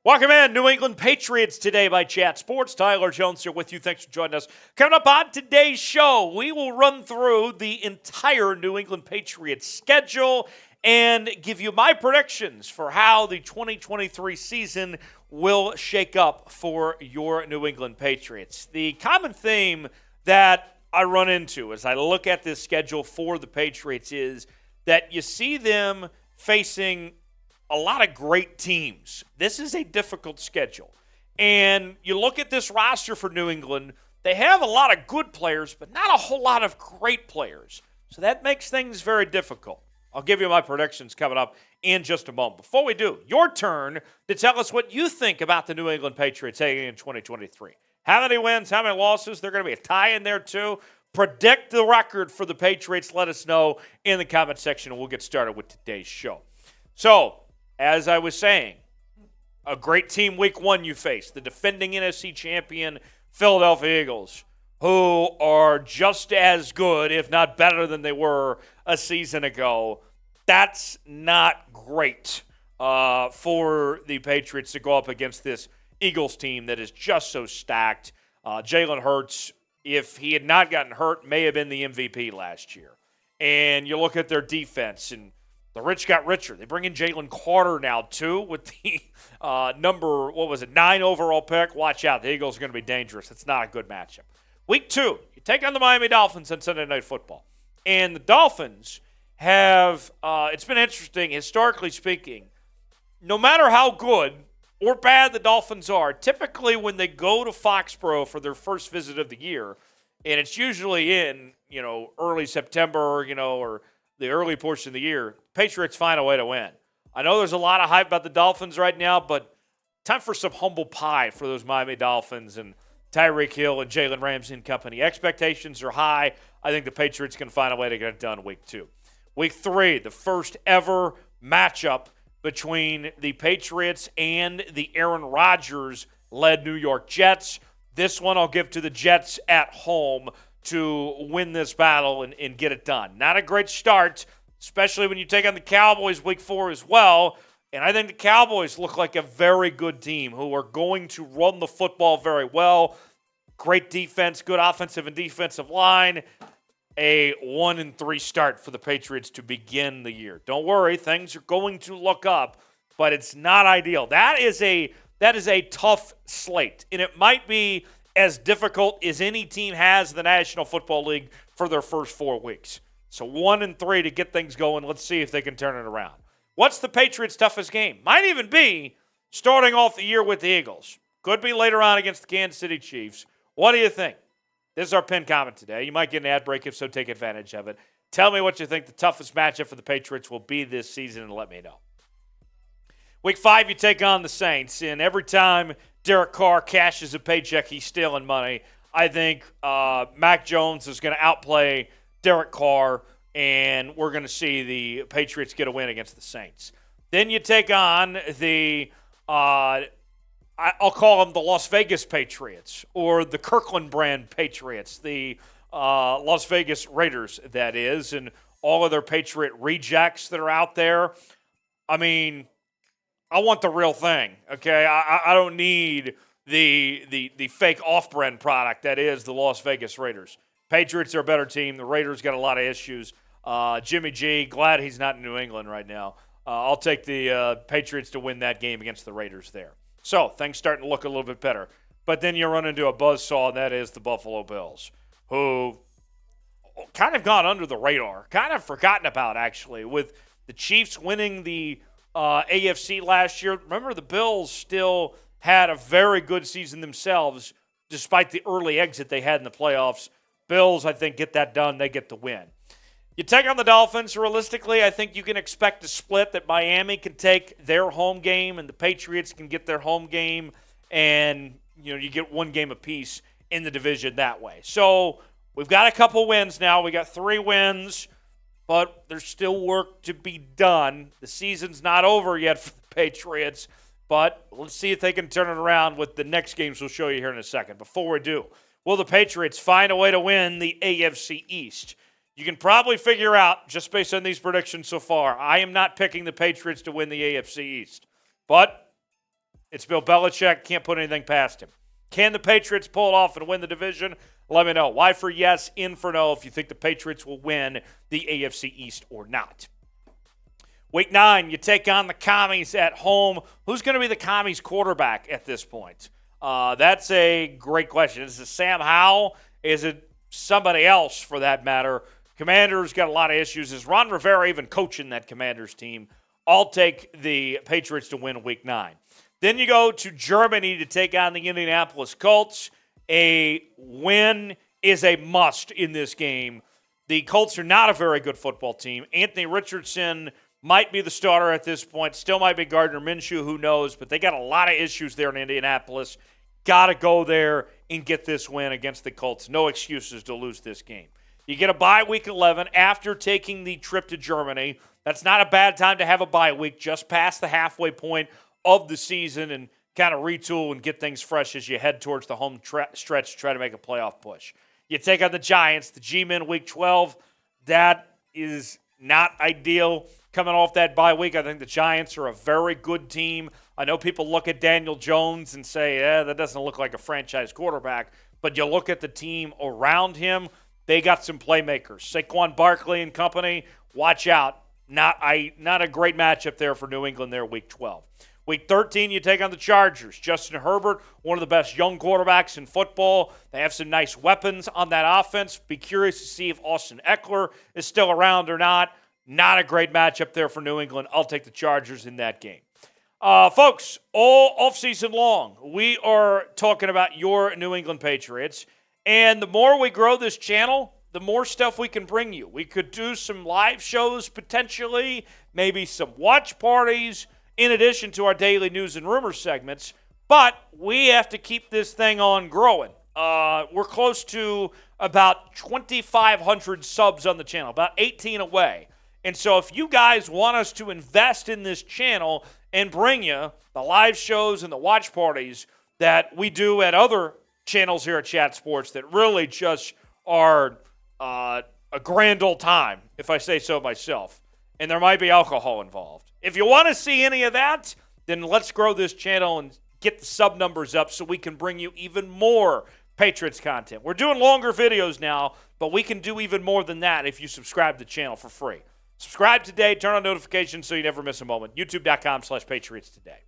Welcome in, New England Patriots Today by Chat Sports. Tyler Jones here with you. Thanks for joining us. Coming up on today's show, we will run through the entire New England Patriots schedule and give you my predictions for how the 2023 season will shake up for your New England Patriots. The common theme that I run into as I look at this schedule for the Patriots is that you see them facing a lot of great teams. This is a difficult schedule. And you look at this roster for New England, they have a lot of good players, but not a whole lot of great players. So that makes things very difficult. I'll give you my predictions coming up in just a moment. Before we do, your turn to tell us what you think about the New England Patriots heading in 2023. How many wins, how many losses? There's going to be a tie in there too. Predict the record for the Patriots. Let us know in the comment section, and we'll get started with today's show. So, as I was saying, a great team week one you face, the defending NFC champion Philadelphia Eagles, who are just as good, if not better than they were a season ago. That's not great for the Patriots to go up against this Eagles team that is just so stacked. Jalen Hurts, if he had not gotten hurt, may have been the MVP last year. And you look at their defense, and the rich got richer. They bring in Jalen Carter now, too, with the 9 overall pick. Watch out. The Eagles are going to be dangerous. It's not a good matchup. Week 2, you take on the Miami Dolphins on Sunday Night Football. And the Dolphins have, it's been interesting, historically speaking, no matter how good or bad the Dolphins are, typically when they go to Foxborough for their first visit of the year, and it's usually in, early September, or the early portion of the year, Patriots find a way to win. I know there's a lot of hype about the Dolphins right now, but time for some humble pie for those Miami Dolphins and Tyreek Hill and Jalen Ramsey and company. Expectations are high. I think the Patriots can find a way to get it done week 2. Week 3, the first ever matchup between the Patriots and the Aaron Rodgers-led New York Jets. This one I'll give to the Jets at home to win this battle and get it done. Not a great start, especially when you take on the Cowboys week 4 as well. And I think the Cowboys look like a very good team who are going to run the football very well. Great defense, good offensive and defensive line. A 1-3 start for the Patriots to begin the year. Don't worry, things are going to look up, but it's not ideal. That is a tough slate, and it might be as difficult as any team has in the National Football League for their first 4 weeks. So 1-3 to get things going. Let's see if they can turn it around. What's the Patriots' toughest game? Might even be starting off the year with the Eagles. Could be later on against the Kansas City Chiefs. What do you think? This is our pinned comment today. You might get an ad break, if so, take advantage of it. Tell me what you think the toughest matchup for the Patriots will be this season, and let me know. Week 5, you take on the Saints, and every time Derek Carr cashes a paycheck, he's stealing money. I think Mac Jones is going to outplay Derek Carr, and we're going to see the Patriots get a win against the Saints. Then you take on the, I'll call them the Las Vegas Patriots, or the Kirkland brand Patriots, the Las Vegas Raiders, that is, and all of their Patriot rejects that are out there. I mean, I want the real thing, okay? I don't need the fake off-brand product that is the Las Vegas Raiders. Patriots are a better team. The Raiders got a lot of issues. Jimmy G, glad he's not in New England right now. I'll take the Patriots to win that game against the Raiders there. So things starting to look a little bit better. But then you run into a buzzsaw, and that is the Buffalo Bills, who kind of gone under the radar, kind of forgotten about, actually, with the Chiefs winning the AFC last year. Remember, the Bills still had a very good season themselves, despite the early exit they had in the playoffs. Bills, I think, get that done. They get the win. You take on the Dolphins. Realistically, I think you can expect a split that Miami can take their home game and the Patriots can get their home game, and you get one game apiece in the division that way. So we've got a couple wins now. We got 3 wins, but there's still work to be done. The season's not over yet for the Patriots, but let's see if they can turn it around with the next games we'll show you here in a second. Before we do, will the Patriots find a way to win the AFC East? You can probably figure out, just based on these predictions so far, I am not picking the Patriots to win the AFC East. But It's Bill Belichick. Can't put anything past him. Can the Patriots pull it off and win the division? Let me know. Y for yes, in for no if you think the Patriots will win the AFC East or not. Week 9, you take on the Commies at home. Who's going to be the Commies quarterback at this point? That's a great question. Is it Sam Howell? Is it somebody else for that matter? Commanders got a lot of issues. Is Ron Rivera even coaching that Commanders team? I'll take the Patriots to win Week 9. Then you go to Germany to take on the Indianapolis Colts. A win is a must in this game. The Colts are not a very good football team. Anthony Richardson might be the starter at this point. Still might be Gardner Minshew, who knows. But they got a lot of issues there in Indianapolis. Got to go there and get this win against the Colts. No excuses to lose this game. You get a bye Week 11 after taking the trip to Germany. That's not a bad time to have a bye week, just past the halfway point of the season and kind of retool and get things fresh as you head towards the home stretch to try to make a playoff push. You take on the Giants, the G-Men Week 12. That is not ideal coming off that bye week. I think the Giants are a very good team. I know people look at Daniel Jones and say, that doesn't look like a franchise quarterback. But you look at the team around him, they got some playmakers. Saquon Barkley and company, watch out. Not a great matchup there for New England there Week 12. Week 13, you take on the Chargers. Justin Herbert, one of the best young quarterbacks in football. They have some nice weapons on that offense. Be curious to see if Austin Eckler is still around or not. Not a great matchup there for New England. I'll take the Chargers in that game. Folks, all offseason long, we are talking about your New England Patriots. And the more we grow this channel, the more stuff we can bring you. We could do some live shows potentially, maybe some watch parties, in addition to our daily news and rumors segments. But we have to keep this thing on growing. We're close to about 2,500 subs on the channel, about 18 away. And so if you guys want us to invest in this channel and bring you the live shows and the watch parties that we do at other channels here at Chat Sports that really just are a grand old time, if I say so myself. And there might be alcohol involved. If you want to see any of that, then let's grow this channel and get the sub numbers up so we can bring you even more Patriots content. We're doing longer videos now, but we can do even more than that if you subscribe to the channel for free. Subscribe today, turn on notifications so you never miss a moment. YouTube.com/Patriots Today.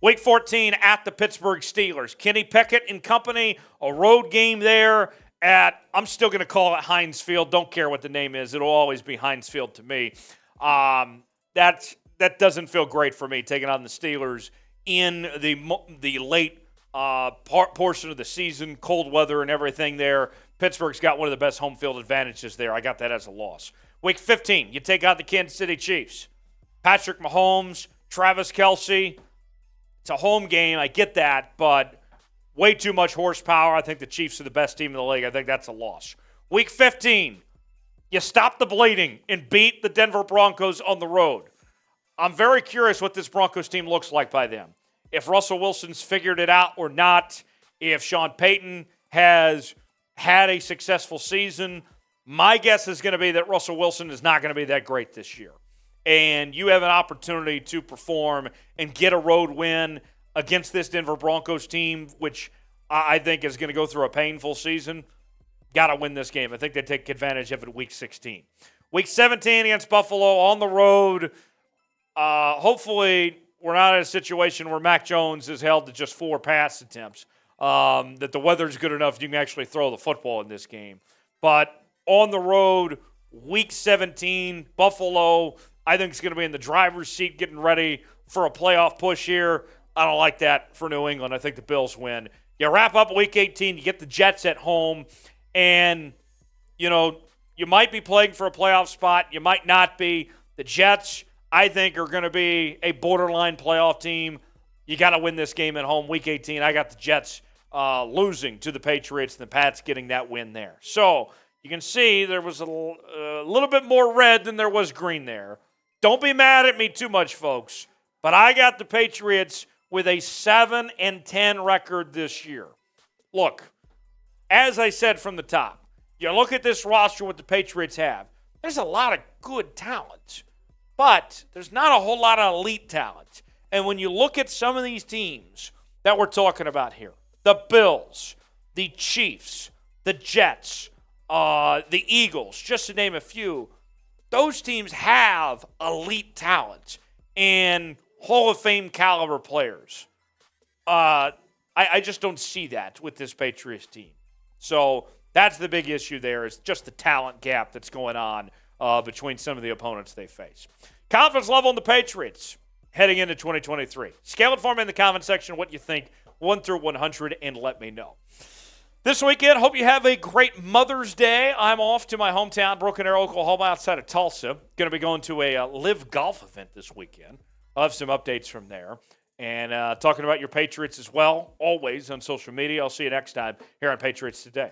Week 14 at the Pittsburgh Steelers. Kenny Pickett and company, a road game there at, I'm still going to call it Heinz Field. Don't care what the name is. It'll always be Heinz Field to me. That doesn't feel great for me, taking on the Steelers in the late portion of the season, cold weather and everything there. Pittsburgh's got one of the best home field advantages there. I got that as a loss. Week 15, you take out the Kansas City Chiefs. Patrick Mahomes, Travis Kelce. It's a home game. I get that, but way too much horsepower. I think the Chiefs are the best team in the league. I think that's a loss. Week 15, you stop the bleeding and beat the Denver Broncos on the road. I'm very curious what this Broncos team looks like by then. If Russell Wilson's figured it out or not, if Sean Payton has had a successful season, my guess is going to be that Russell Wilson is not going to be that great this year. And you have an opportunity to perform and get a road win against this Denver Broncos team, which I think is going to go through a painful season. Got to win this game. I think they take advantage of it in Week 16. Week 17 against Buffalo on the road. Hopefully we're not in a situation where Mac Jones is held to just 4 pass attempts, that the weather's good enough you can actually throw the football in this game. But on the road, Week 17, Buffalo, I think it's going to be in the driver's seat getting ready for a playoff push here. I don't like that for New England. I think the Bills win. You wrap up Week 18, you get the Jets at home, and, you might be playing for a playoff spot. You might not be. The Jets, I think, are going to be a borderline playoff team. You got to win this game at home. Week 18, I got the Jets losing to the Patriots and the Pats getting that win there. So you can see there was a little bit more red than there was green there. Don't be mad at me too much, folks. But I got the Patriots with a 7-10 record this year. Look, as I said from the top, you look at this roster, what the Patriots have. There's a lot of good talent, but there's not a whole lot of elite talent. And when you look at some of these teams that we're talking about here, the Bills, the Chiefs, the Jets, the Eagles, just to name a few, those teams have elite talent and Hall of Fame caliber players. I just don't see that with this Patriots team. So that's the big issue there, is just the talent gap that's going on between some of the opponents they face. Confidence level in the Patriots heading into 2023. Scale it for me in the comment section what you think, 1 through 100, and let me know. This weekend, hope you have a great Mother's Day. I'm off to my hometown, Broken Arrow, Oklahoma, outside of Tulsa. Going to be going to a live golf event this weekend. I'll have some updates from there. And talking about your Patriots as well, always on social media. I'll see you next time here on Patriots Today.